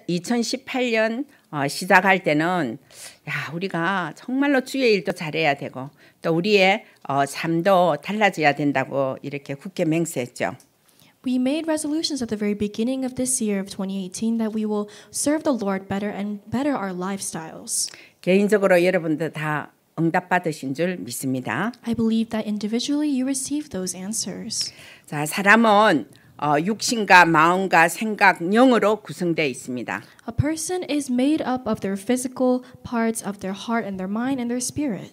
2018년 시작할 때는 우리가 정말로 주의 일도 잘해야 되고 또 우리의 삶도 달라져야 된다고 이렇게 굳게 맹세했죠. We made resolutions at the very beginning of this year of 2018 that we will serve the Lord better and better our lifestyles. 개인적으로 여러분들 다 응답 받으신 줄 믿습니다. I believe that individually you received those answers. 자, 사람은 육신과 마음과 생각, 영으로 구성되어 있습니다. A person is made up of their physical parts of their heart and their mind and their spirit.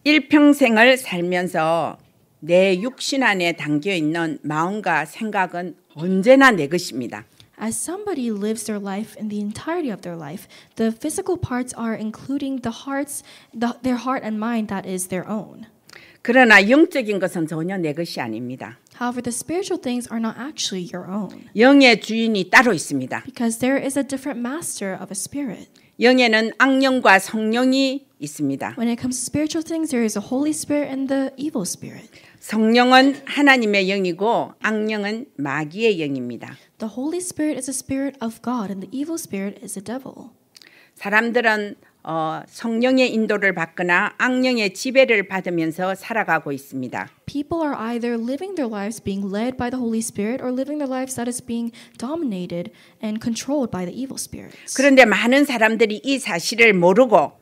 일평생을 살면서 내 육신 안에 담겨 있는 마음과 생각은 언제나 내 것입니다. As somebody lives their life in the entirety of their life, the physical parts are including the hearts, their heart and mind that is their own. 그러나 영적인 것은 전혀 내 것이 아닙니다. However, the spiritual things are not actually your own. 영의 주인이 따로 있습니다. Because there is a different master of a spirit. 영에는 악령과 성령이 있습니다. When it comes to spiritual things, there is a Holy Spirit and the evil spirit. 성령은 하나님의 영이고 악령은 마귀의 영입니다. The Holy Spirit is a spirit of God and the evil spirit is a devil. 사람들은 성령의 인도를 받거나 악령의 지배를 받으면서 살아가고 있습니다. People are either living their lives being led by the Holy Spirit or living their lives that is being dominated and controlled by the evil spirits. 그런데 많은 사람들이 이 사실을 모르고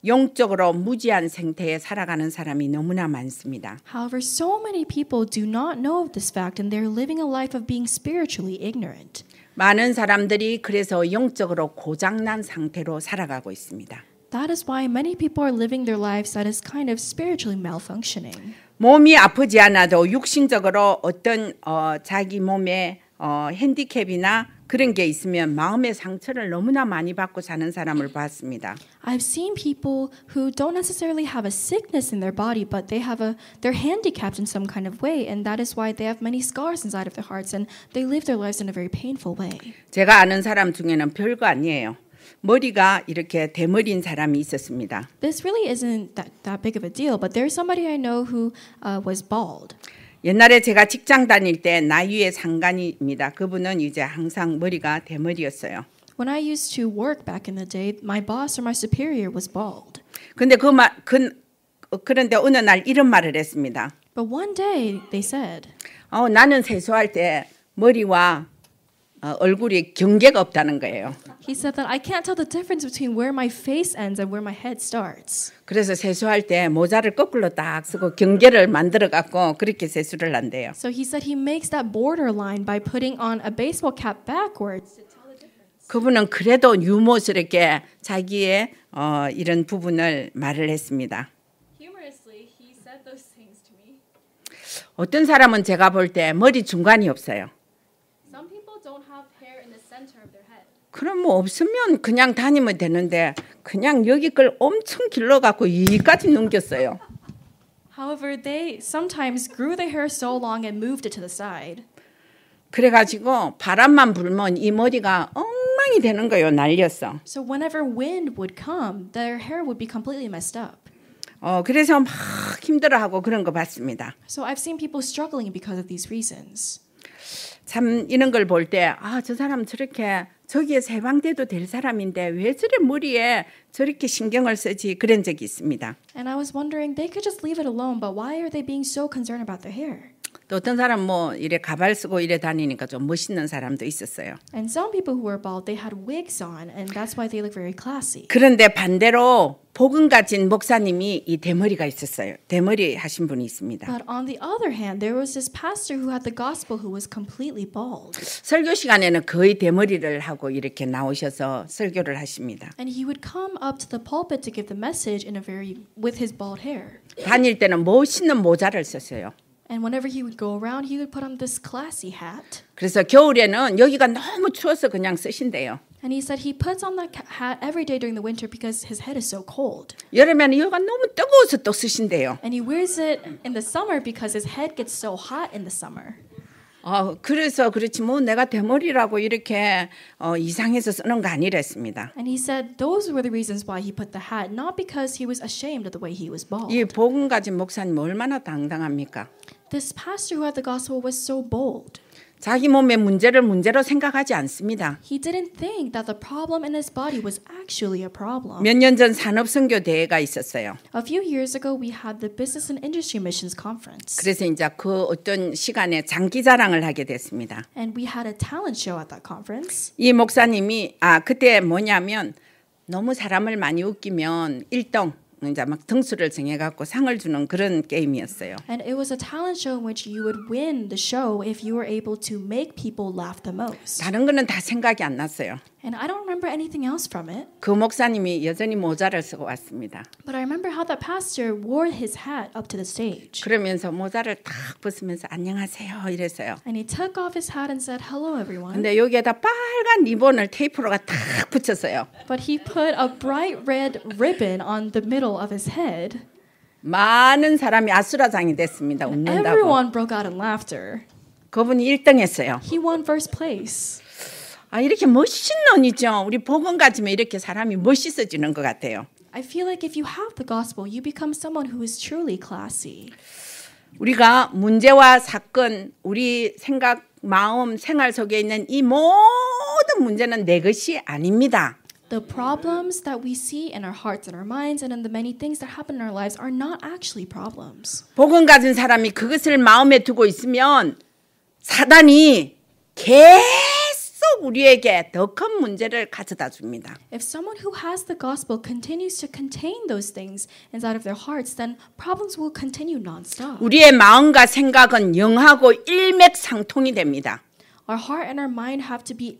영적으로 무지한 상태에 살아가는 사람이 너무나 많습니다. However, so many people do not know of this fact and they're living a life of being spiritually ignorant. 많은 사람들이 그래서 영적으로 고장난 상태로 살아가고 있습니다. That is why many people are living their lives that is kind of spiritually malfunctioning. 몸이 아프지 않아도 육신적으로 어떤 자기 몸에 핸디캡이나 그런 게 있으면 마음의 상처를 너무나 많이 받고 사는 사람을 봤습니다. I've seen people who don't necessarily have a sickness in their body, but they're handicapped in some kind of way, and that is why they have many scars inside of their hearts, and they live their lives in a very painful way. 제가 아는 사람 중에는 별거 아니에요. 머리가 이렇게 대머리인 사람이 있었습니다. This really isn't that big of a deal, but there's somebody I know who was bald. 옛날에 제가 직장 다닐 때 나이의 상관입니다. 그분은 이제 항상 머리가 대머리였어요. When I used to work back in the day, my boss or my superior was bald. 근데 그런데 어느 날 이런 말을 했습니다. But one day they said, 나는 세수할 때 머리와 얼굴이 경계가 없다는 거예요. He said that I can't tell the difference between where my face ends and where my head starts. 그래서 세수할 때 모자를 거꾸로 딱 쓰고 경계를 만들어 갖고 그렇게 세수를 한대요. So he said he makes that borderline by putting on a baseball cap backwards. 그분은 그래도 유머스럽게 자기의 이런 부분을 말을 했습니다. Humorously, he said those things to me. 어떤 사람은 제가 볼 때 머리 중간이 없어요. Some people don't have hair in the center of their head. 그럼 뭐 없으면 그냥 다니면 되는데 그냥 여기 걸 엄청 길러 갖고 여기까지 넘겼어요. However, they sometimes grew their hair so long and moved it to the side. 그래가지고 바람만 불면 이 머리가 엉망이 되는 거예요. 날렸어. So whenever wind would come, their hair would be completely messed up. 그래서 막 힘들어하고 그런 거 봤습니다. So I've seen people struggling because of these reasons. 참 이런 걸 볼 때 저 사람 저렇게 저기에 세방돼도 될 사람인데 왜 저래 머리에 저렇게 신경을 쓰지 그런 적이 있습니다. And I was wondering, they could just leave it alone, but why are they being so concerned about their hair? 또 어떤 사람 뭐 이래 가발 쓰고 이래 다니니까 좀 멋있는 사람도 있었어요. And some people who were bald, they had wigs on, and that's why they look very classy. 그런데 반대로 복음 가진 목사님이 이 대머리가 있었어요. 대머리 하신 분이 있습니다. But on the other hand, there was this pastor who had the gospel who was completely bald. 설교 시간에는 거의 대머리를 하고 이렇게 나오셔서 설교를 하십니다. And he would come up to the pulpit to give the message with his bald hair. 다닐 때는 멋있는 모자를 썼어요. And whenever he would go around, he would put on this classy hat. 그래서 겨울에는 여기가 너무 추워서 그냥 쓰신대요. And he said he puts on that hat every day during the winter because his head is so cold. 여름에는 여기가 너무 뜨거워서 또 쓰신대요. And he wears it in the summer because his head gets so hot in the summer. 그래서 그렇지 뭐 내가 대머리라고 이렇게 이상해서 쓰는 거 아니랬습니다. And he said those were the reasons why he put the hat, not because he was ashamed of the way he was bald. 이 복음 가진 목사님 얼마나 당당합니까? This pastor who had the gospel was so bold. 자기 몸의 문제를 문제로 생각하지 않습니다. He didn't think that the problem in his body was actually a problem. 몇 년 전 산업선교 대회가 있었어요. A few years ago, we had the Business and Industry Missions Conference. 그래서 이제 그 어떤 시간에 장기 자랑을 하게 됐습니다. And we had a talent show at that conference. 이 목사님이 그때 뭐냐면 너무 사람을 많이 웃기면 1등 이제 막 등수를 정해갖고 상을 주는 그런 게임이었어요. And it was a talent show in which you would win the show if you were able to make people laugh the most. 다른 거는 다 생각이 안 났어요. And I don't remember anything else from it. 그 목사님이 여전히 모자를 쓰고 왔습니다. But I remember how that pastor wore his hat up to the stage. 그러면서 모자를 탁 벗으면서 안녕하세요 이랬어요. And he took off his hat and said, "Hello, everyone." 근데 여기에다 빨간 리본을 테이프로가 탁 붙였어요. But he put a bright red ribbon on the middle of his head. 많은 사람이 아수라장이 됐습니다. 웃는다고. Everyone broke out in laughter. 그분이 1등했어요. He won first place. 이렇게 멋진 논이죠. 우리 복음 가지면 이렇게 사람이 멋있어지는 것 같아요. I feel like if you have the gospel, you become someone who is truly classy. 우리가 문제와 사건, 우리 생각, 마음, 생활 속에 있는 이 모든 문제는 내 것이 아닙니다. The problems that we see in our hearts and our minds and in the many things that happen in our lives are not actually problems. 복음 가진 사람이 그것을 마음에 두고 있으면 사단이 계속 우리에게 더 큰 문제를 가져다 줍니다. If someone who has the gospel continues to contain those things inside of their hearts, then problems will continue nonstop. 우리의 마음과 생각은 영하고 일맥상통이 됩니다. Our heart and our mind have to be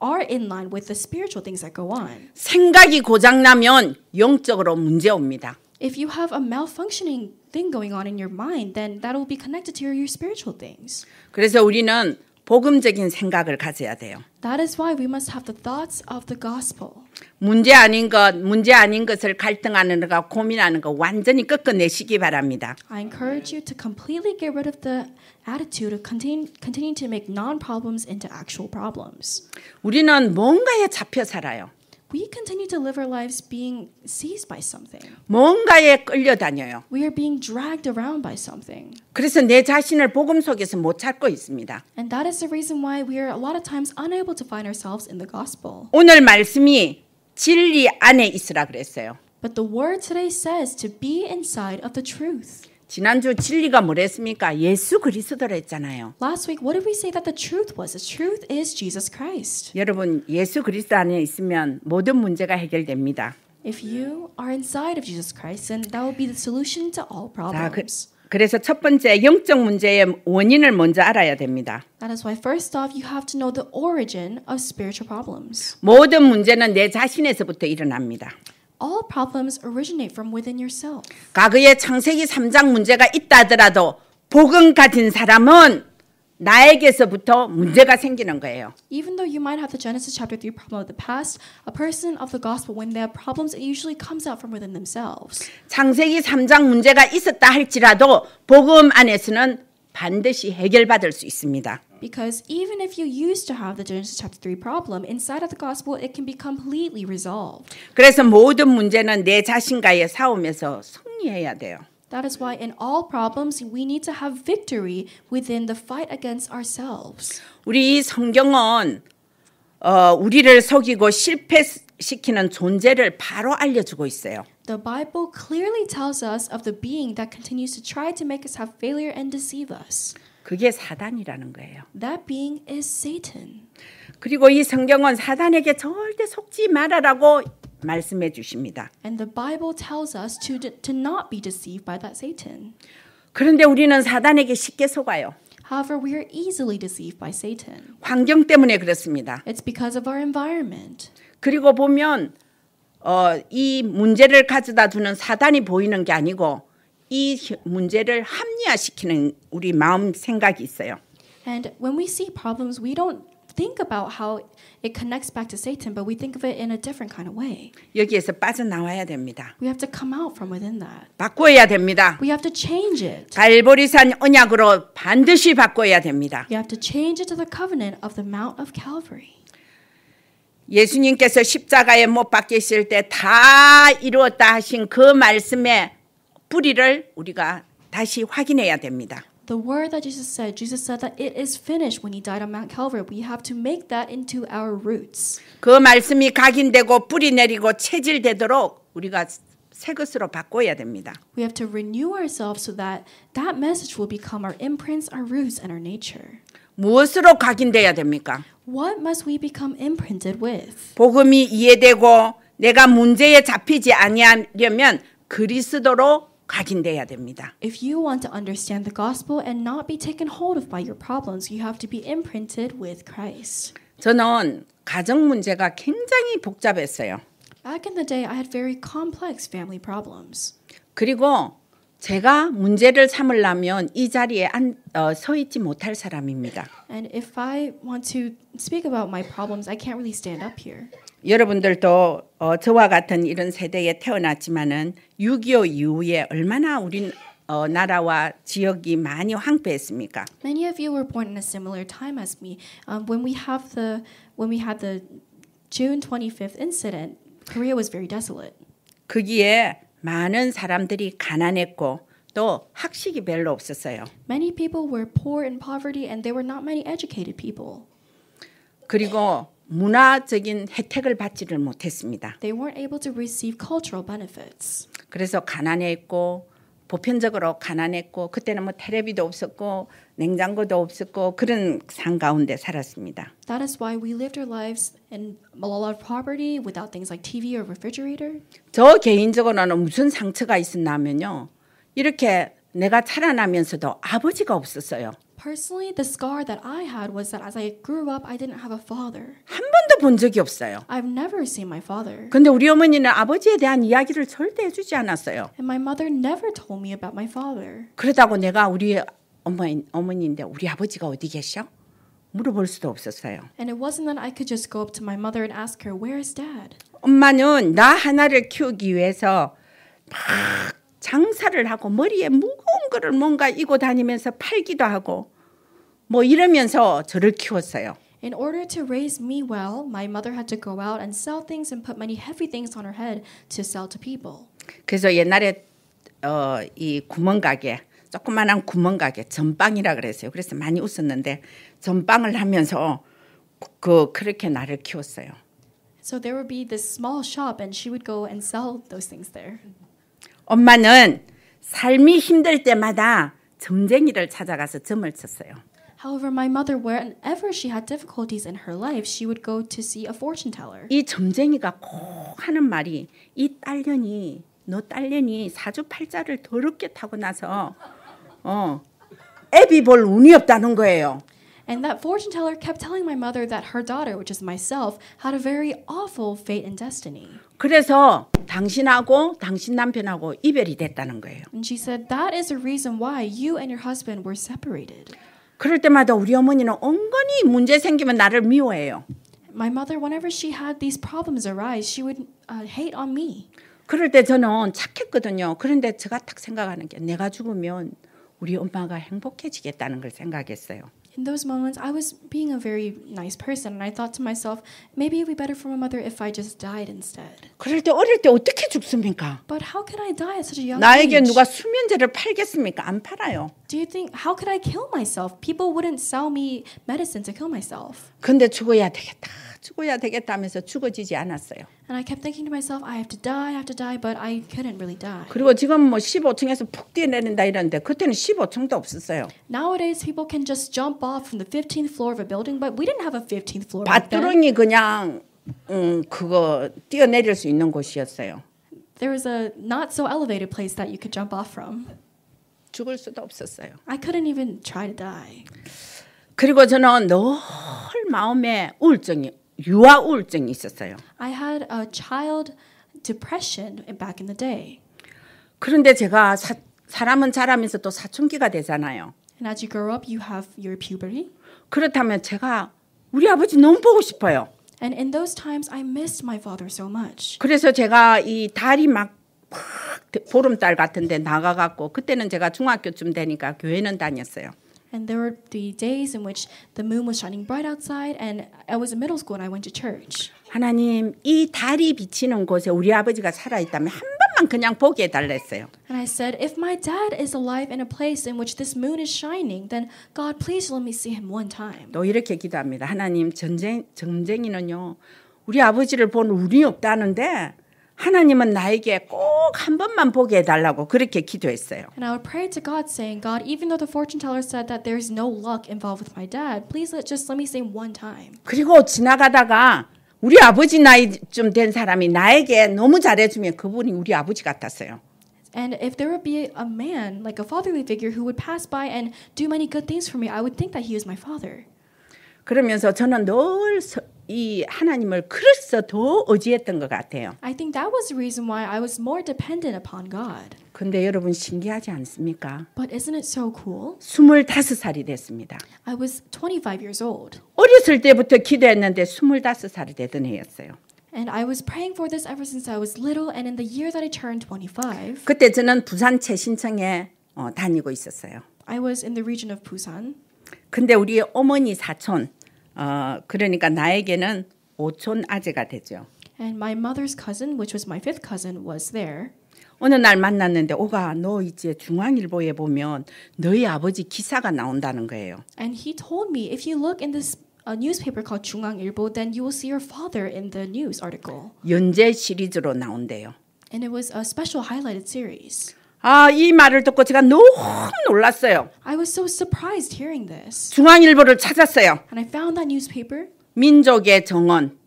are in line with the spiritual things that go on. 생각이 고장나면 영적으로 문제 옵니다. If you have a malfunctioning thing going on in your mind, then that will be connected to your spiritual things. 그래서 우리는 복음적인 생각을 가져야 돼요. That is why we must have the thoughts of the gospel. 문제 아닌 것을 갈등하는 거, 고민하는 거 완전히 꺾어내시기 바랍니다. I encourage you to completely get rid of the attitude of continuing to make non-problems into actual problems. 우리는 뭔가에 잡혀 살아요. We continue to live our lives being seized by something. 뭔가에 끌려다녀요. We are being dragged around by something. 그래서 내 자신을 복음 속에서 못 찾고 있습니다. And that is the reason why we are a lot of times unable to find ourselves in the gospel. 오늘 말씀이 진리 안에 있으라 그랬어요. But the word today says to be inside of the truth. 지난주 진리가 뭐랬습니까? 예수 그리스도라 했잖아요. Last week, what did we say that the truth was? The truth is Jesus Christ. 여러분, 예수 그리스도 안에 있으면 모든 문제가 해결됩니다. If you are inside of Jesus Christ, then that will be the solution to all problems. 그래서 첫 번째 영적 문제의 원인을 먼저 알아야 됩니다. That is why first off, you have to know the origin of spiritual problems. 모든 문제는 내 자신에서부터 일어납니다. All problems originate from within yourself. 과거에 창세기 3장 문제가 있다 하더라도 복음 가진 사람은 나에게서부터 문제가 생기는 거예요. Even though you might have the Genesis chapter 3 problem of the past, a person of the gospel, when they have problems, it usually comes out from within themselves. 창세기 3장 문제가 있었다 할지라도 복음 안에서는 반드시 해결받을 수 있습니다. Because even if you used to have the Genesis chapter 3 problem, inside of the gospel, it can be completely resolved. 그래서 모든 문제는 내 자신과의 싸움에서 승리해야 돼요. That is why in all problems, we need to have victory within the fight against ourselves. 우리 성경은 우리를 속이고 실패시키는 존재를 바로 알려주고 있어요. The Bible clearly tells us of the being that continues to try to make us have failure and deceive us. 그게 사단이라는 거예요. That being is Satan. 그리고 이 성경은 사단에게 절대 속지 말아라고 말씀해 주십니다. And the Bible tells us to not be deceived by that Satan. 그런데 우리는 사단에게 쉽게 속아요. However, we are easily deceived by Satan. 환경 때문에 그렇습니다. It's because of our environment. 그리고 보면 이 문제를 가져다 주는 사단이 보이는 게 아니고 이 문제를 합리화시키는 우리 마음 생각이 있어요. And when we see problems, we don't think about how it connects back to Satan, but we think of it in a different kind of way. 여기에서 빠져나와야 됩니다. We have to come out from within that. 바꿔야 됩니다. We have to change it. 갈보리산 언약으로 반드시 바꿔야 됩니다. We have to change it to the covenant of the Mount of Calvary. 예수님께서 십자가에 못 박히실 때 다 이루었다 하신 그 말씀의 뿌리를 우리가 다시 확인해야 됩니다. The word that Jesus said that it is finished when he died on Mount Calvary. We have to make that into our roots. 그 말씀이 각인되고 뿌리 내리고 체질되도록 우리가 새 것으로 바꿔야 됩니다. We have to renew ourselves so that that message will become our imprints, our roots, and our nature. 무엇으로 각인돼야 됩니까? What must we become imprinted with? 복음이 이해되고 내가 문제에 잡히지 아니하려면 그리스도로 각인돼야 됩니다. If you want to understand the gospel and not be taken hold of by your problems, you have to be imprinted with Christ. 저는 가정 문제가 굉장히 복잡했어요. Back in the day, I had very complex family problems. 그리고 제가 문제를 삼으려면 이 자리에 서 있지 못할 사람입니다. And if I want to speak about my problems, I can't really stand up here. 여러분들도 저와 같은 이런 세대에 태어났지만은 6.25 이후에 얼마나 우리 나라와 지역이 많이 황폐했습니까? Many of you were born in a similar time as me. When we had the June 25th incident, Korea was very desolate. 거기에 많은 사람들이 가난했고 또 학식이 별로 없었어요. Many people were poor in poverty, and there were not many educated people. 그리고 문화적인 혜택을 받지를 못했습니다. They weren't able to receive cultural benefits. 그래서 가난했고 보편적으로 가난했고 그때는 뭐 텔레비도 없었고 냉장고도 없었고 그런 상 가운데 살았습니다. That is why we lived our lives in a lot of poverty without things like TV or refrigerator. 저 개인적으로는 무슨 상처가 있었냐면요. 이렇게 내가 자라나면서도 아버지가 없었어요. Personally, the scar that I had was that as I grew up, I didn't have a father. 한 번도 본 적이 없어요. I've never seen my father. 근데 우리 어머니는 아버지에 대한 이야기를 절대 해주지 않았어요. And my mother never told me about my father. 그러다고 내가 우리 어머니인데 우리 아버지가 어디 계셔? 물어볼 수도 없었어요. And it wasn't that I could just go up to my mother and ask her, "Where's Dad?" 엄마는 나 하나를 키우기 위해서 막 장사를 하고 머리에 무거운 거를 뭔가 이고 다니면서 팔기도 하고 뭐 이러면서 저를 키웠어요. In order to raise me well, my mother had to go out and sell things and put many heavy things on her head to sell to people. 그래서 옛날에 이 구멍가게 조그만한 구멍가게 전빵이라 그랬어요. 그래서 많이 웃었는데 전빵을 하면서 그렇게 나를 키웠어요. So there would be this small shop and she would go and sell those things there. 엄마는 삶이 힘들 때마다 점쟁이를 찾아가서 점을 쳤어요. However, my mother, whenever she had difficulties in her life, she would go to see a fortune teller. 이 점쟁이가 꼭 하는 말이 너 딸년이 사주팔자를 더럽게 타고 나서 애비 볼 운이 없다는 거예요. And that fortune teller kept telling my mother that her daughter, which is myself, had a very awful fate and destiny. 그래서 당신하고 당신 남편하고 이별이 됐다는 거예요. And she said that is the reason why you and your husband were separated. 그럴 때마다 우리 어머니는 엉거니 문제 생기면 나를 미워해요. My mother, whenever she had these problems arise, she would hate on me. 그럴 때 저는 착했거든요. 그런데 제가 딱 생각하는 게 내가 죽으면 우리 엄마가 행복해지겠다는 걸 생각했어요. In those moments, I was being a very nice person, and I thought to myself, maybe it would be better for my mother if I just died instead. 그럴 때 어릴 때 어떻게 죽습니까? But how could I die at such a young 나에게 age? 누가 수면제를 팔겠습니까? 안 팔아요. Do you think, how could I kill myself? People wouldn't sell me medicine to kill myself. 근데 죽어야 되겠다 하면서 죽어지지 않았어요. And I kept thinking to myself, I have to die, but I couldn't really die. 그리고 지금 뭐 15층에서 푹 뛰어내린다 이러는데 그때는 15층도 없었어요. Nowadays, people can just jump off from the 15th floor of a building, but we didn't have a 15th floor back then. 밭두렁이 그냥 그거 뛰어내릴 수 있는 곳이었어요. There was a not so elevated place that you could jump off from. 죽을 수도 없었어요. I couldn't even try to die. 그리고 저는 늘 마음에 유아 우울증이 있었어요. I had a child depression back in the day. 그런데 제가 사람은 자라면서 또 사춘기가 되잖아요. And as you grow up, you have your puberty. 그렇다면 제가 우리 아버지 너무 보고 싶어요. And in those times, I missed my father so much. 그래서 제가 이 달이 막 보름달 같은데 나가갖고 그때는 제가 중학교쯤 되니까 교회는 다녔어요. And there were the days in which the moon was shining bright outside, and I was in middle school and I went to church. 하나님, 이 달이 비치는 곳에 우리 아버지가 살아있다면 한 번만 그냥 보게 해달라 했어요. And I said, if my dad is alive in a place in which this moon is shining, then God, please let me see him one time. 또 이렇게 기도합니다. 하나님, 점쟁이는요, 우리 아버지를 본 운이 없다는데 하나님은 나에게 꼭 한 번만 보게 해달라고 그렇게 기도했어요. And I would pray to God saying, God, even though the fortune teller said that there's no luck involved with my dad, please just let me see him one time. 그리고 지나가다가 우리 아버지 나이 좀 된 사람이 나에게 너무 잘해주면 그분이 우리 아버지 같았어요. And if there would be a man, like a fatherly figure, who would pass by and do many good things for me, I would think that he was my father. 그러면서 저는 늘 이 하나님을 그래서 더 의지했던 것 같아요. I think that was the reason why I was more dependent upon God. 근데 여러분 신기하지 않습니까? But isn't it so cool? 25살이 됐습니다. I was 25 years old. 어렸을 때부터 기도했는데 25살이 되던 해였어요. And I was praying for this ever since I was little, and in the year that I turned 25, 그때 저는 부산 최신청에 다니고 있었어요. I was in the region of Busan. 근데 우리 어머니 사촌, 그러니까 나에게는 오촌 아재가 되죠. And my mother's cousin, which was my fifth cousin, was there. 어느 날 만났는데 오가 너 이제 중앙일보에 보면 너희 아버지 기사가 나온다는 거예요. And he told me, if you look in this newspaper called 중앙일보, then you will see your father in the news article. 연재 시리즈로 나온대요. And it was a special highlighted series. 아, 이 말을 듣고 제가 너무 놀랐어요. I was so surprised hearing this. 중앙일보를 찾았어요. And I found that newspaper. 민족의 정원.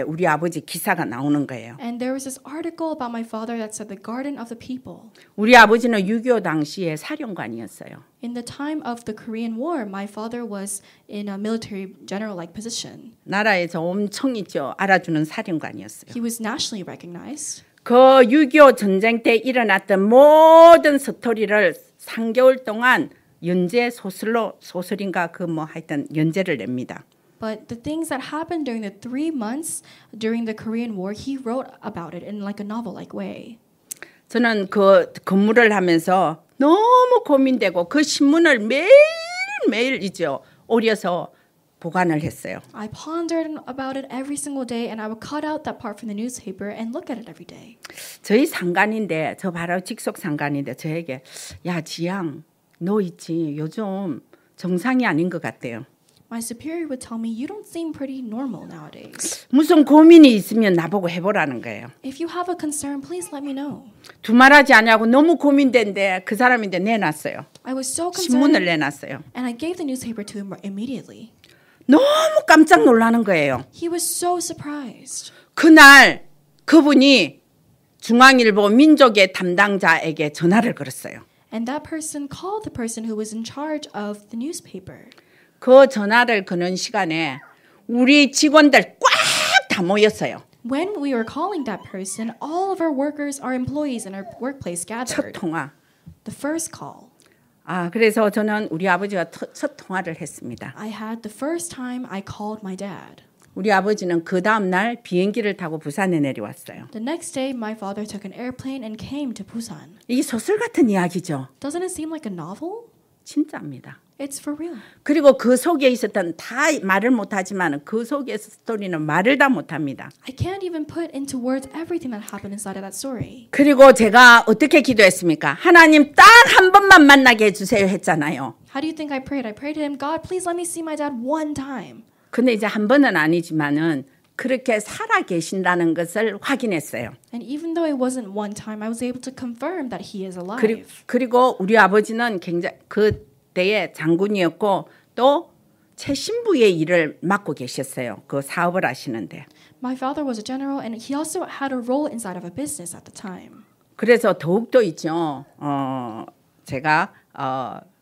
우리 아버지 기사가 나오는 거예요. And there was this article about my father that said the garden of the people. 우리 아버지는 6.25 당시에 사령관이었어요. In the time of the Korean War, my father was in a military general-like position. 나라에서 엄청 알아주는 사령관이었어요. He was nationally recognized. 그 6.25 전쟁 때 일어났던 모든 스토리를 3개월 동안 연재 소설인가 하여튼 연재를 냅니다. But the things that happened during the 3 months during the Korean War, he wrote about it in like a novel-like way. 저는 그 근무를 하면서 너무 고민되고 그 신문을 매일매일이죠. 오려서 보관을 했어요. I pondered about it every single day, and I would cut out that part from the newspaper and look at it every day. 저희 상관인데 저 바로 직속 상관인데 저에게 야 지양 너 있지 요즘 정상이 아닌 것 같대요. My superior would tell me, you don't seem pretty normal nowadays. 무슨 고민이 있으면 나보고 해보라는 거예요. If you have a concern, please let me know. 두말하지 않냐고 너무 고민된데 그 사람인데 내놨어요. I was so 신문을 concerned, 내놨어요. and I gave the newspaper to him immediately. 너무 깜짝 놀라는 거예요. He was so surprised. 그날 그분이 중앙일보 민족의 담당자에게 전화를 걸었어요. And that person called the person who was in charge of the newspaper. 그 전화를 거는 시간에 우리 직원들 꽉 다 모였어요. When we were calling that person, all of our workers, our employees in our workplace 첫 gathered. 통화. The first call. 그래서 저는 우리 아버지와 첫 통화를 했습니다. I had the first time I called my dad. 우리 아버지는 그 다음 날 비행기를 타고 부산에 내려왔어요. The next day, my father took an airplane and came to Busan. 이게 소설 같은 이야기죠. Doesn't it seem like a novel? 진짜입니다. It's for real. 그리고 그 속에 있었던 다 말을 못하지만 그 속의 스토리는 말을 다 못합니다. I can't even put into words everything that happened inside of that story. 그리고 제가 어떻게 기도했습니까? 하나님 딱 한 번만 만나게 해주세요 했잖아요. How do you think I prayed? I prayed to him, God, please let me see my dad one time. 근데 이제 한 번은 아니지만은 그렇게 살아 계신다는 것을 확인했어요. And even though it wasn't one time, I was able to confirm that he is alive. 그리고 우리 아버지는 굉장히 그때의 장군이었고 또 최신부의 일을 맡고 계셨어요. 그 사업을 하시는데. My father was a general, and he also had a role inside of a business at the time. 그래서 더욱더 있죠. 제가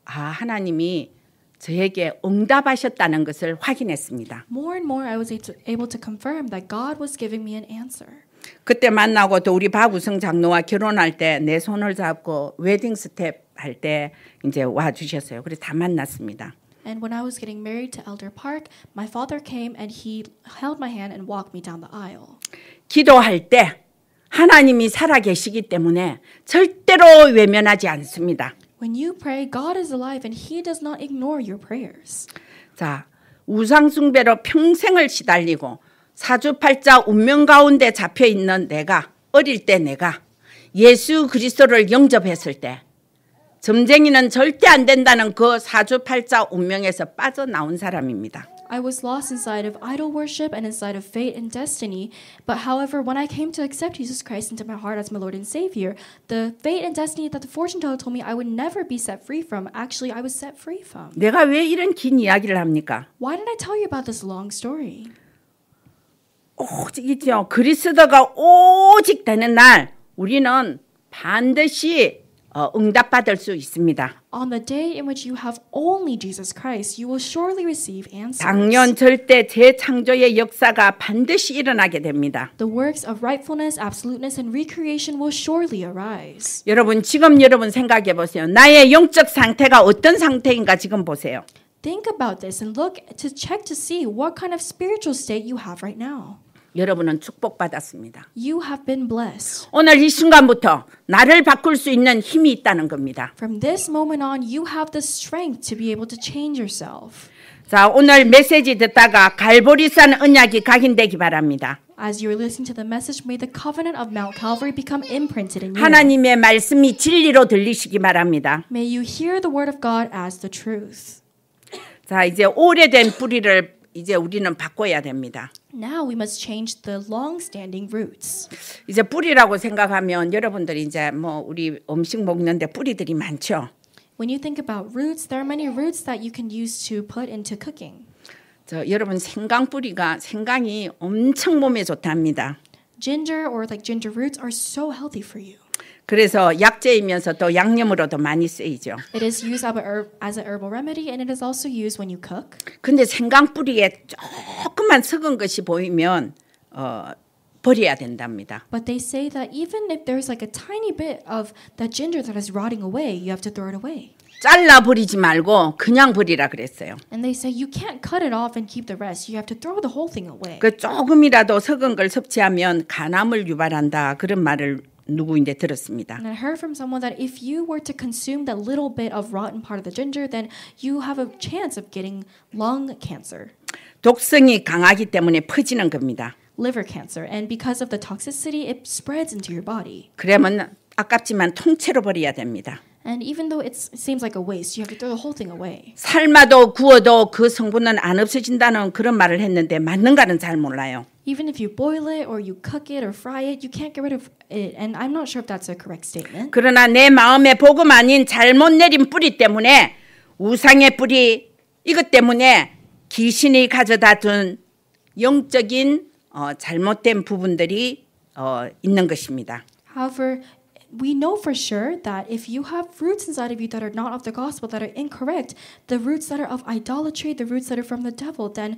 하나님이 저에게 응답하셨다는 것을 확인했습니다. More and more, I was able to confirm that God was giving me an answer. 그때 만나고 또 우리 박우성 장로와 결혼할 때 내 손을 잡고 웨딩 스텝 할 때 이제 와 주셨어요. 그래서 다 만났습니다. And when I was getting married to Elder Park, my father came and he held my hand and walked me down the aisle. 기도할 때 하나님이 살아 계시기 때문에 절대로 외면하지 않습니다. When you pray, God is alive and he does not ignore your prayers. 자, 우상숭배로 평생을 시달리고 사주팔자 운명 가운데 잡혀 있는 내가 어릴 때 내가 예수 그리스도를 영접했을 때 점쟁이는 절대 안 된다는 그 사주팔자 운명에서 빠져나온 사람입니다. I was lost inside of idol worship and inside of fate and destiny. But however, when I came to accept Jesus Christ into my heart as my Lord and Savior, the fate and destiny that the fortune teller told me I would never be set free from, actually I was set free from. 내가 왜 이런 긴 이야기를 합니까? Why did I tell you about this long story? 오직이죠. 그리스도가 오직 되는 날 우리는 반드시 응답받을 수 있습니다. On the day in which you have only Jesus Christ, you will surely receive answers. 당연 절대 재창조의 역사가 반드시 일어나게 됩니다. The works of rightfulness, absoluteness, and recreation will surely arise. 여러분 지금 여러분 생각해 보세요. 나의 영적 상태가 어떤 상태인가 지금 보세요. Think about this and look to check to see what kind of spiritual state you have right now. 여러분은 축복받았습니다. You have been blessed. 오늘 이 순간부터 나를 바꿀 수 있는 힘이 있다는 겁니다. From this moment on, you have the strength to be able to change yourself. 자, 오늘 메시지 듣다가 갈보리산 언약이 각인되기 바랍니다. As you are listening to the message, may the covenant of Mount Calvary become imprinted in you. 하나님의 말씀이 진리로 들리시기 바랍니다. May you hear the word of God as the truth. 자, 이제 오래된 뿌리를 이제 우리는 바꿔야 됩니다. Now we must change the long-standing roots. 이제 뿌리라고 생각하면 여러분들이 이제 뭐 우리 음식 먹는데 뿌리들이 많죠. When you think about roots, there are many roots that you can use to put into cooking. 저 여러분 생강 뿌리가 생강이 엄청 몸에 좋답니다. Ginger or like ginger roots are so healthy for you. 그래서 약재이면서 또 양념으로도 많이 쓰이죠. It is used as an herbal remedy, and it is also used when you cook. 근데 생강 뿌리에 조금만 썩은 것이 보이면 버려야 된답니다. But they say that even if there's like a tiny bit of that ginger that is rotting away, you have to throw it away. 잘라 버리지 말고 그냥 버리라 그랬어요. And they say you can't cut it off and keep the rest. You have to throw the whole thing away. 그 조금이라도 썩은 걸 섭취하면 간암을 유발한다 그런 말을 누구인데 들었습니다. And I heard from someone that if you were to consume that little bit of rotten part of the ginger, then you have a chance of getting lung cancer. 독성이 강하기 때문에 퍼지는 겁니다. Liver cancer. And because of the toxicity, it spreads into your body. 그러면 아깝지만 통째로 버려야 됩니다. And even though it seems like a waste, you have to throw the whole thing away. 삶아도 구워도 그 성분은 안 없어진다는 그런 말을 했는데 맞는가는 잘 몰라요. Even if you boil it or you cook it or fry it, you can't get rid of it. And I'm not sure if that's a correct statement. 그러나 내 마음에 복음 아닌 잘못 내린 뿌리 때문에 우상의 뿌리 이것 때문에 귀신이 가져다 둔 영적인 잘못된 부분들이 있는 것입니다. However, we know for sure that if you have roots inside of you that are not of the gospel, that are incorrect, the roots that are of idolatry, the roots that are from the devil, then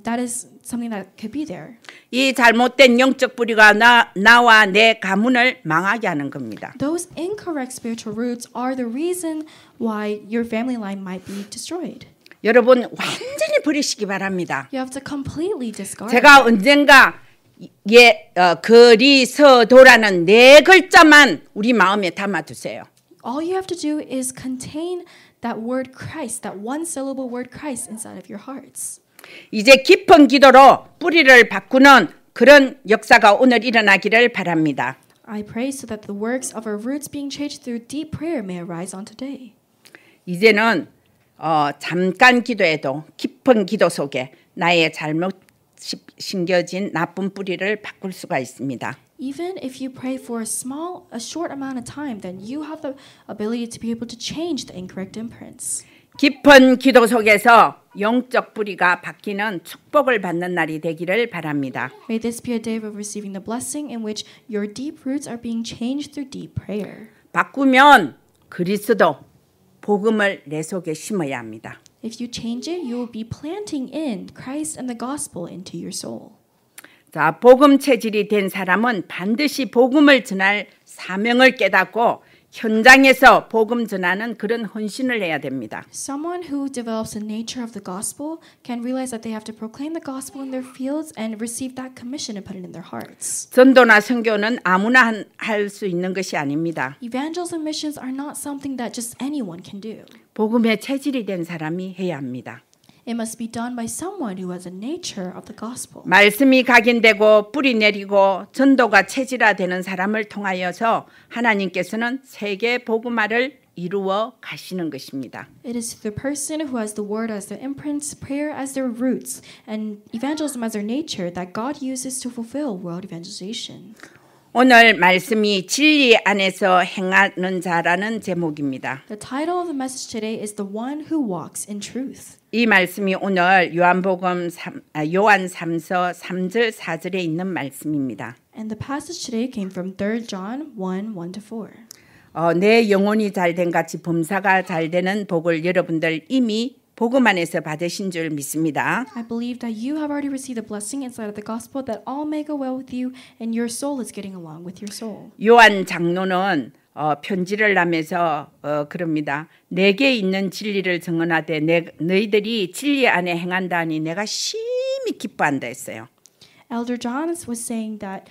that is something that could be there. 이 잘못된 영적 뿌리가 나와 내 가문을 망하게 하는 겁니다. Those incorrect spiritual roots are the reason why your family line might be destroyed. 여러분 완전히 버리시기 바랍니다. You have to completely discard. 제가 언젠가 그리스도라는 네 글자만 우리 마음에 담아두세요. All you have to do is contain that word Christ, that one syllable word Christ inside of your hearts. 이제 깊은 기도로 뿌리를 바꾸는 그런 역사가 오늘 일어나기를 바랍니다. I pray so that the works of our roots being changed through deep prayer may arise on today. 이제는 잠깐 기도해도 깊은 기도 속에 나의 잘못 심겨진 나쁜 뿌리를 바꿀 수가 있습니다. Even if you pray for a short amount of time, then you have the ability to be able to change the incorrect imprints. 깊은 기도 속에서 영적 뿌리가 바뀌는 축복을 받는 날이 되기를 바랍니다. May this be a day of receiving the blessing in which your deep roots are being changed through deep prayer. 바꾸면 그리스도 복음을 내 속에 심어야 합니다. If you change it, you will be planting in Christ and the gospel into your soul. 자, 복음 체질이 된 사람은 반드시 복음을 전할 사명을 깨닫고 현장에서 복음 전하는 그런 헌신을 해야 됩니다. Someone who develops the nature of the gospel can realize that they have to proclaim the gospel in their fields and receive that commission and put it in their hearts. 전도나 선교는 아무나 할 수 있는 것이 아닙니다. Evangelism missions are not something that just anyone can do. 복음의 체질이 된 사람이 해야 합니다. It must be done by someone who has a nature of the gospel. 말씀이 각인되고 뿌리 내리고 전도가 체질화되는 사람을 통하여서 하나님께서는 세계 복음화를 이루어 가시는 것입니다. It is the person who has the word as their imprints, prayer as their roots, and evangelism as their nature that God uses to fulfill world evangelization. 오늘 말씀이 진리 안에서 행하는 자라는 제목입니다. The title of the message today is The One Who Walks in Truth. 이 말씀이 오늘 요한 3서 3절 4절에 있는 말씀입니다. And the passage today came from 3 John 1:1-4. 내 영혼이 잘된 같이 범사가 잘되는 복을 여러분들 이미 복음 안에서 받으신 줄 믿습니다. I believe that you have already received the blessing inside of the gospel that all may go well with you and your soul is getting along with your soul. 요한 장로는 편지를 하면서 그럽니다. 내게 있는 진리를 증언하되 너희들이 진리 안에 행한다니 내가 심히 기뻐한다 했어요. Elder John was saying that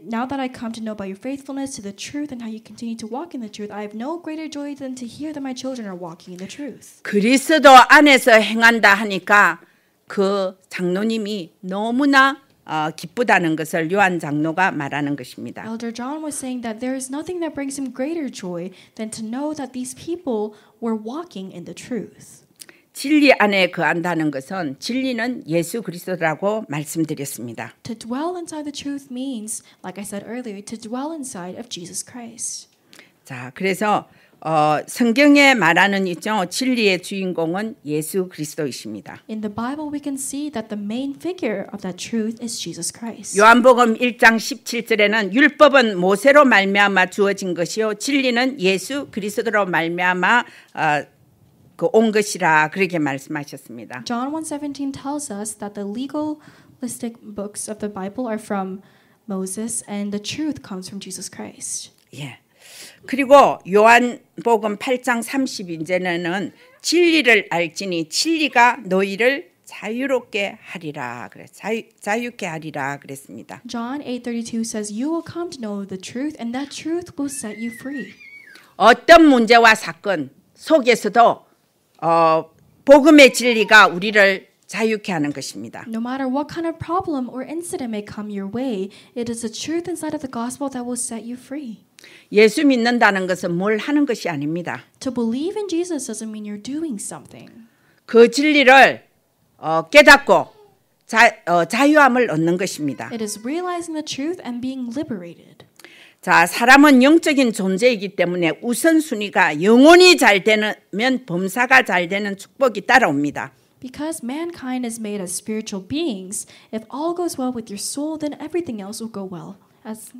now that I come to know about your faithfulness to the truth and how you continue to walk in the truth, I have no greater joy than to hear that my children are walking in the truth. 그리스도 안에서 행한다 하니까 그 장로님이 너무나 기쁘다는 것을 요한 장로가 말하는 것입니다. Elder John was saying that there is nothing that brings him greater joy than to know that these people were walking in the truth. 진리 안에 거한다는 것은 진리는 예수 그리스도라고 말씀드렸습니다. To dwell inside the truth means, like I said earlier, to dwell inside of Jesus Christ. 자, 그래서 성경에 말하는 있죠. 진리의 주인공은 예수 그리스도이십니다. In the Bible, we can see that the main figure of that truth is Jesus Christ. 요한복음 1장 17절에는 율법은 모세로 말미암아 주어진 것이요 진리는 예수 그리스도로 말미암아 온 것이라 그렇게 말씀하셨습니다. John 1:17 tells us that the legalistic books of the Bible are from Moses and the truth comes from Jesus Christ. 예. 그리고 요한복음 8장 30절에는 진리를 알지니 진리가 너희를 자유롭게 하리라 그래. 자유케 하리라 그랬습니다. John 8:32 says you will come to know the truth and that truth will set you free. 어떤 문제와 사건 속에서도 복음의 진리가 우리를 자유케 하는 것입니다. No matter what kind of problem or incident may come your way, it is the truth inside of the gospel that will set you free. 예수 믿는다는 것은 뭘 하는 것이 아닙니다. To believe in Jesus doesn't mean you're doing something. 그 진리를 깨닫고 자유함을 얻는 것입니다. It is realizing the truth and being liberated. 자, 사람은 영적인 존재이기 때문에 우선순위가 영혼이 잘 되면 범사가 잘 되는 축복이 따라옵니다. Because mankind is made as spiritual beings, if all goes well with your soul, then everything else will go well. As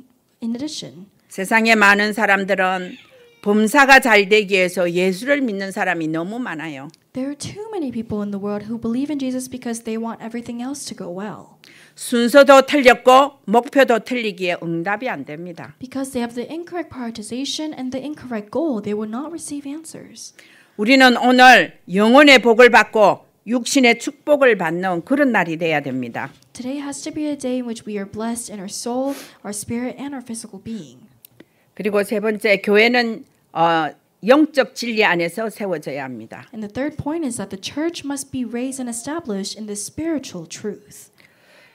in addition, 세상에 많은 사람들은 범사가 잘 되기 위해서 예수를 믿는 사람이 너무 많아요. there are too many people in the world who believe in Jesus because they want everything else to go well. 순서도 틀렸고 목표도 틀리기에 응답이 안 됩니다. Because they have the incorrect prioritization and the incorrect goal, they will not receive answers. 우리는 오늘 영혼의 복을 받고 육신의 축복을 받는 그런 날이 돼야 됩니다. Today has to be a day in which we are blessed in our soul, our spirit, and our physical being. 그리고 세 번째, 교회는 영적 진리 안에서 세워져야 합니다. And the third point is that the church must be raised and established in the spiritual truth.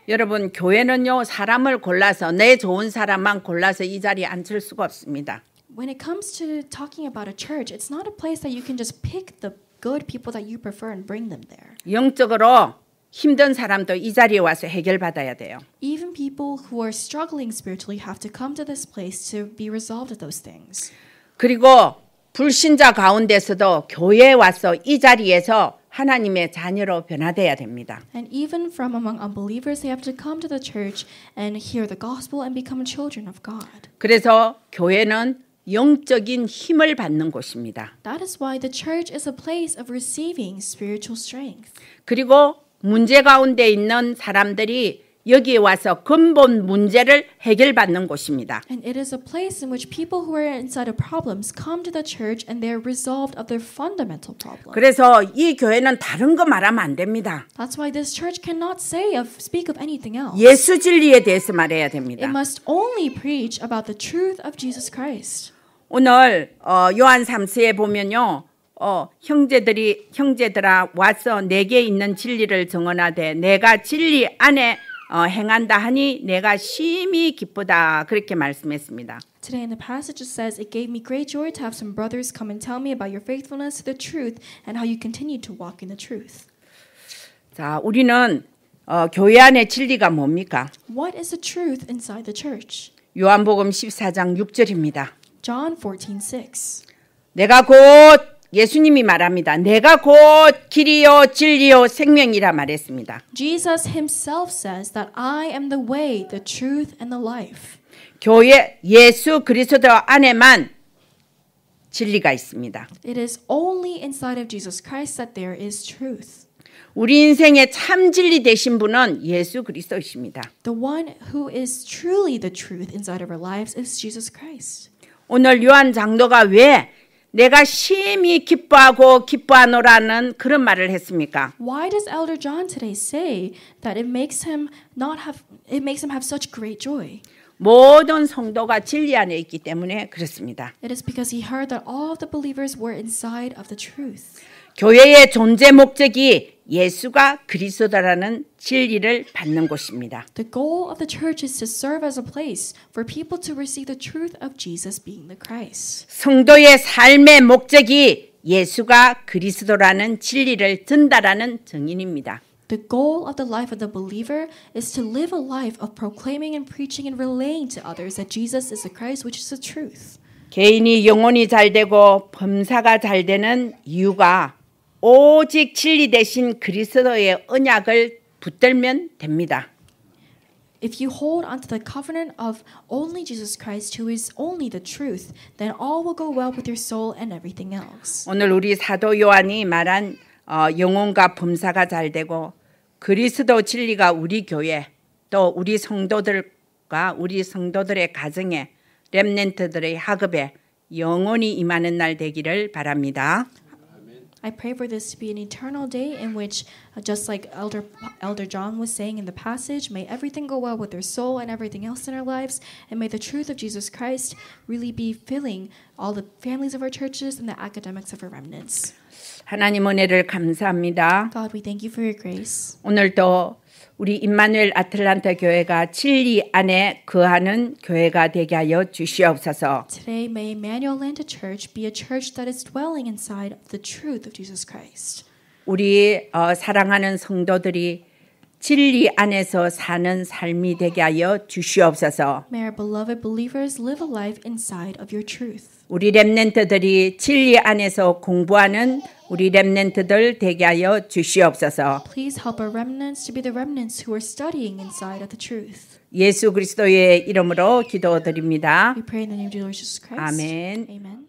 여러분, 교회는요 사람을 골라서 내 좋은 사람만 골라서 이 자리에 앉힐 수가 없습니다. When it comes to talking about a church, it's not a place that you can just pick the good people that you prefer and bring them there. 영적으로 힘든 사람도 이 자리에 와서 해결받아야 돼요. Even people who are struggling spiritually have to come to this place to be resolved of those things. 그리고 불신자 가운데서도 교회에 와서 이 자리에서 하나님의 자녀로 변화돼야 됩니다. And even from among unbelievers, they have to come to the church and hear the gospel and become children of God. 그래서 교회는 영적인 힘을 받는 곳입니다. That is why the church is a place of receiving spiritual strength. 그리고 문제 가운데 있는 사람들이 여기에 와서 근본 문제를 해결받는 곳입니다. And it is a place in which people who are inside of problems come to the church and they are resolved of their fundamental problem. 그래서 이 교회는 다른 거 말하면 안 됩니다. That's why this church cannot speak of anything else. 예수 진리에 대해서 말해야 됩니다. It must only preach about the truth of Jesus Christ. 오늘 요한 3서에 보면요. 형제들아 와서 내게 있는 진리를 증언하되 내가 진리 안에 행한다 하니 내가 심히 기쁘다 그렇게 말씀했습니다. Today in the passage it says, "It gave me great joy to have some brothers come and tell me about your faithfulness to the truth and how you continue to walk in the truth." 자, 우리는 교회 안의 진리가 뭡니까? What is the truth inside the church? 요한복음 14장 6절입니다. John 14:6. 내가 곧 예수님이 말합니다. 내가 곧 길이요 진리요 생명이라 말했습니다. Jesus himself says that I am the way, the truth, and the life. 교회 예수 그리스도 안에만 진리가 있습니다. It is only inside of Jesus Christ that there is truth. 우리 인생의 참 진리 되신 분은 예수 그리스도이십니다. The one who is truly the truth inside of our lives is Jesus Christ. 오늘 요한 장로가 왜 내가 심히 기뻐하고 기뻐하노라는 그런 말을 했습니까? Why does Elder John today say that it makes him have such great joy? 모든 성도가 진리 안에 있기 때문에 그렇습니다. It is because he heard that all of the believers were inside of the truth. 교회의 존재 목적이 예수가 그리스도라는 진리를 받는 곳입니다. The goal of the church is to serve as a place for people to receive the truth of Jesus being the Christ. 성도의 삶의 목적이 예수가 그리스도라는 진리를 전달하는 증인입니다. The goal of the life of the believer is to live a life of proclaiming and preaching and relaying to others that Jesus is the Christ, which is the truth. 개인이 영혼이 잘 되고 범사가 잘 되는 이유가 오직 진리 대신 그리스도의 언약을 붙들면 됩니다. If you hold onto the covenant of only Jesus Christ, who is only the truth, then all will go well with your soul and everything else. 오늘 우리 사도 요한이 말한 영혼과 범사가 잘 되고 그리스도 진리가 우리 교회 또 우리 성도들과 우리 성도들의 가정에 렘넌트들의 학업에 영원히 임하는 날 되기를 바랍니다. I pray for this to be an eternal day in which, just like Elder John was saying in the passage, may everything go well with their soul and everything else in our lives, and may the truth of Jesus Christ really be filling all the families of our churches and the academics of our remnants. 하나님 은혜를 감사합니다. God, we thank you for your grace. 오늘도 우리 임마누엘 아틀란타 교회가 진리 안에 거하는 교회가 되게 하여 주시옵소서. Today, may Emmanuel Atlanta Church be a church that is dwelling inside of the truth of Jesus Christ. 우리 사랑하는 성도들이 진리 안에서 사는 삶이 되게 하여 주시옵소서. May our beloved believers live a life inside of your truth. 우리 렘넌트들이 진리 안에서 공부하는 우리 렘넌트들 되게 하여 주시옵소서. Please help our remnants to be the remnants who are studying inside of the truth. 예수 그리스도의 이름으로 기도드립니다. We pray in the name of the Lord Jesus Christ. 아멘. Amen.